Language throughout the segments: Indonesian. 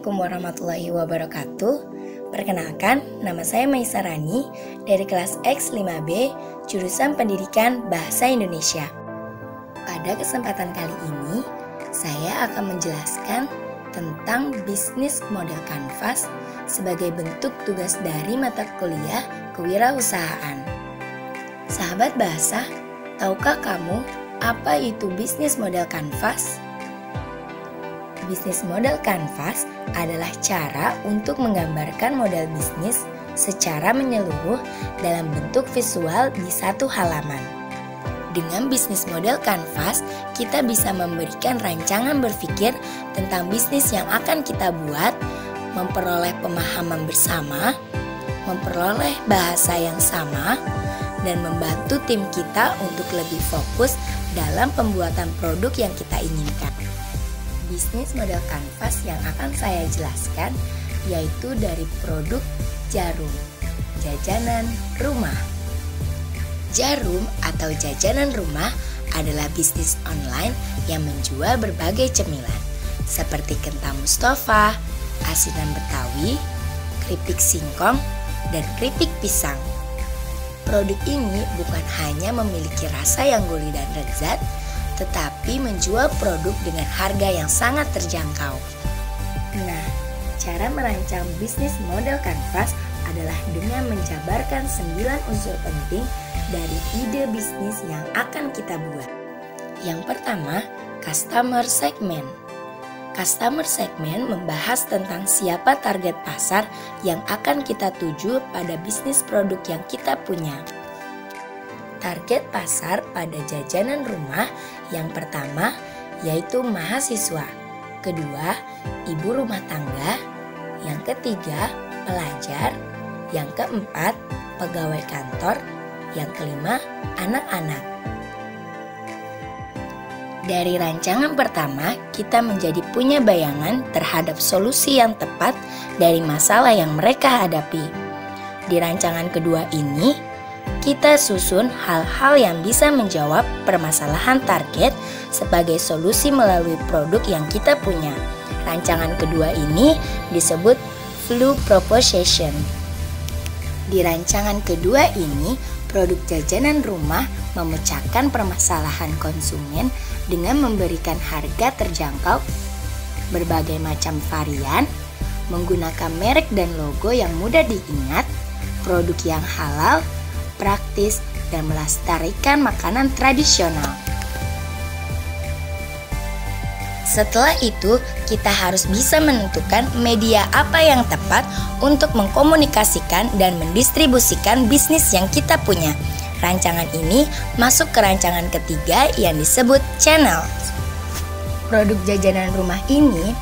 Assalamualaikum warahmatullahi wabarakatuh. Perkenalkan, nama saya Maisa Rani dari kelas X 5B, jurusan Pendidikan Bahasa Indonesia. Pada kesempatan kali ini, saya akan menjelaskan tentang bisnis model kanvas sebagai bentuk tugas dari mata kuliah kewirausahaan. Sahabat bahasa, tahukah kamu apa itu bisnis model kanvas? Bisnis model kanvas adalah cara untuk menggambarkan model bisnis secara menyeluruh dalam bentuk visual di satu halaman. Dengan bisnis model kanvas, kita bisa memberikan rancangan berpikir tentang bisnis yang akan kita buat, memperoleh pemahaman bersama, memperoleh bahasa yang sama, dan membantu tim kita untuk lebih fokus dalam pembuatan produk yang kita inginkan. Bisnis model kanvas yang akan saya jelaskan yaitu dari produk jarum, jajanan rumah. Jarum atau jajanan rumah adalah bisnis online yang menjual berbagai cemilan seperti kentang Mustafa, asinan Betawi, keripik singkong, dan keripik pisang. Produk ini bukan hanya memiliki rasa yang gurih dan lezat, tetapi menjual produk dengan harga yang sangat terjangkau. Nah, cara merancang bisnis model kanvas adalah dengan menjabarkan 9 unsur penting dari ide bisnis yang akan kita buat. Yang pertama, customer segment. Customer segment membahas tentang siapa target pasar yang akan kita tuju pada bisnis produk yang kita punya. Target pasar pada jajanan rumah yang pertama yaitu mahasiswa, kedua ibu rumah tangga, yang ketiga pelajar, yang keempat pegawai kantor, yang kelima anak-anak. Dari rancangan pertama, kita menjadi punya bayangan terhadap solusi yang tepat dari masalah yang mereka hadapi. Di rancangan kedua ini, kita susun hal-hal yang bisa menjawab permasalahan target sebagai solusi melalui produk yang kita punya. Rancangan kedua ini disebut Value Proposition. Di rancangan kedua ini, produk jajanan rumah memecahkan permasalahan konsumen dengan memberikan harga terjangkau, berbagai macam varian, menggunakan merek dan logo yang mudah diingat, produk yang halal, praktis, dan melestarikan makanan tradisional. Setelah itu, kita harus bisa menentukan media apa yang tepat untuk mengkomunikasikan dan mendistribusikan bisnis yang kita punya. Rancangan ini masuk ke rancangan ketiga yang disebut channel. Produk jajanan rumah ini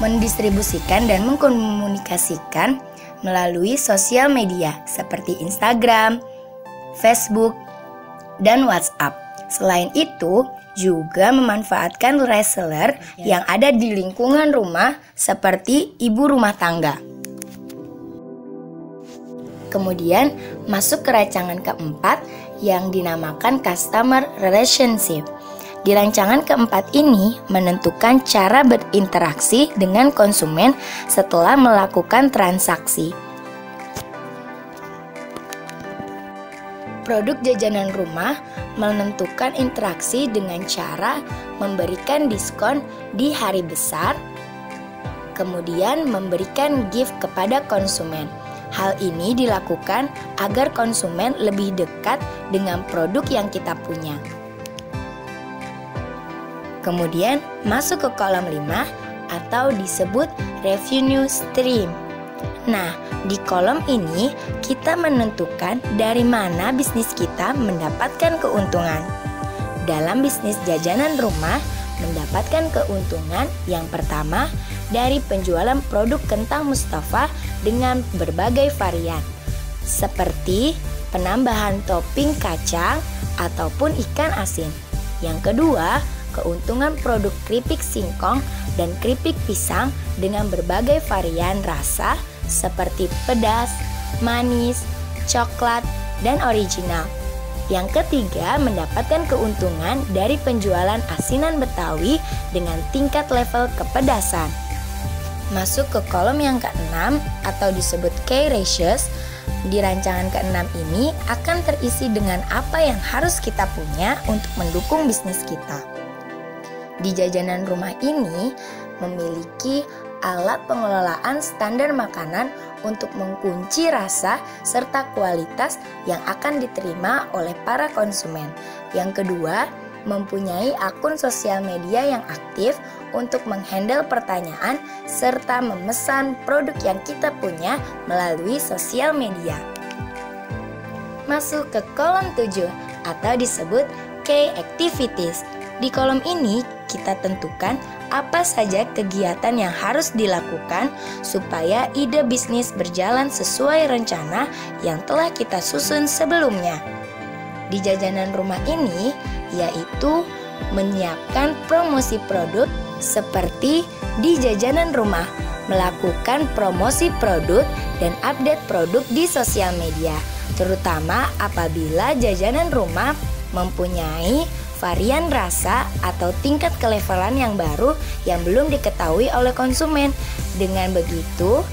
mendistribusikan dan mengkomunikasikan melalui sosial media seperti Instagram, Facebook, dan WhatsApp. Selain itu, juga memanfaatkan reseller yang ada di lingkungan rumah seperti ibu rumah tangga. Kemudian masuk ke rancangan keempat yang dinamakan customer relationship. Di rancangan keempat ini menentukan cara berinteraksi dengan konsumen setelah melakukan transaksi. Produk jajanan rumah menentukan interaksi dengan cara memberikan diskon di hari besar, kemudian memberikan gift kepada konsumen. Hal ini dilakukan agar konsumen lebih dekat dengan produk yang kita punya. Kemudian masuk ke kolom 5 atau disebut revenue stream. Nah, di kolom ini kita menentukan dari mana bisnis kita mendapatkan keuntungan. Dalam bisnis jajanan rumah, mendapatkan keuntungan yang pertama dari penjualan produk kentang Mustafa dengan berbagai varian, seperti penambahan topping kacang ataupun ikan asin. Yang kedua, keuntungan produk keripik singkong dan keripik pisang dengan berbagai varian rasa seperti pedas, manis, coklat, dan original. Yang ketiga, mendapatkan keuntungan dari penjualan asinan Betawi dengan tingkat level kepedasan. Masuk ke kolom yang ke-6 atau disebut key ratios. Di rancangan ke-6 ini akan terisi dengan apa yang harus kita punya untuk mendukung bisnis kita. Di jajanan rumah ini memiliki alat pengelolaan standar makanan untuk mengunci rasa serta kualitas yang akan diterima oleh para konsumen. Yang kedua, mempunyai akun sosial media yang aktif untuk menghandle pertanyaan serta memesan produk yang kita punya melalui sosial media. Masuk ke kolom 7 atau disebut key activities. Di kolom ini kita tentukan apa saja kegiatan yang harus dilakukan supaya ide bisnis berjalan sesuai rencana yang telah kita susun sebelumnya. Di jajanan rumah ini yaitu menyiapkan promosi produk seperti di jajanan rumah, melakukan promosi produk dan update produk di sosial media, terutama apabila jajanan rumah mempunyai varian rasa atau tingkat kelevelan yang baru yang belum diketahui oleh konsumen. Dengan begitu,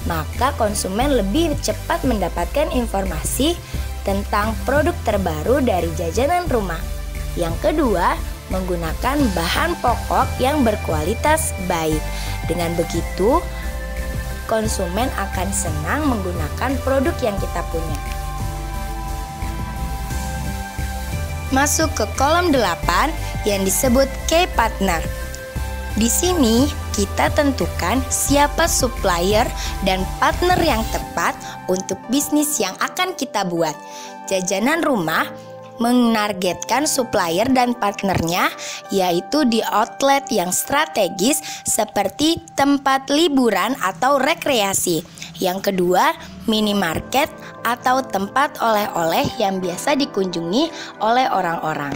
maka konsumen lebih cepat mendapatkan informasi tentang produk terbaru dari jajanan rumah. Yang kedua, menggunakan bahan pokok yang berkualitas baik. Dengan begitu, konsumen akan senang menggunakan produk yang kita punya. Masuk ke kolom 8 yang disebut key partner. Di sini kita tentukan siapa supplier dan partner yang tepat untuk bisnis yang akan kita buat. Jajanan rumah menargetkan supplier dan partnernya yaitu di outlet yang strategis seperti tempat liburan atau rekreasi. Yang kedua, minimarket atau tempat oleh-oleh yang biasa dikunjungi oleh orang-orang.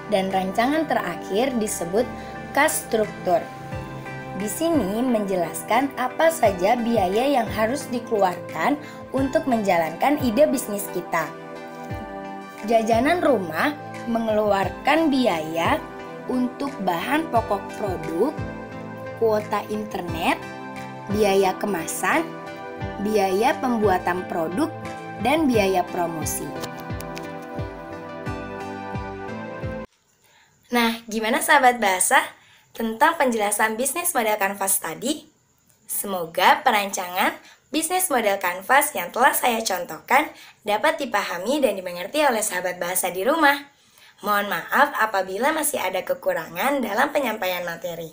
Dan rancangan terakhir disebut cost struktur. Di sini menjelaskan apa saja biaya yang harus dikeluarkan untuk menjalankan ide bisnis kita. Jajanan rumah mengeluarkan biaya untuk bahan pokok produk, kuota internet, biaya kemasan, biaya pembuatan produk, dan biaya promosi. Nah, gimana sahabat bahasa tentang penjelasan bisnis model kanvas tadi? Semoga perancangan bisnis model kanvas yang telah saya contohkan dapat dipahami dan dimengerti oleh sahabat bahasa di rumah. Mohon maaf apabila masih ada kekurangan dalam penyampaian materi.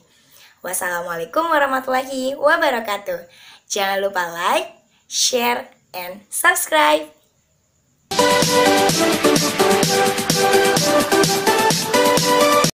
Wassalamualaikum warahmatullahi wabarakatuh. Jangan lupa like, share, and subscribe.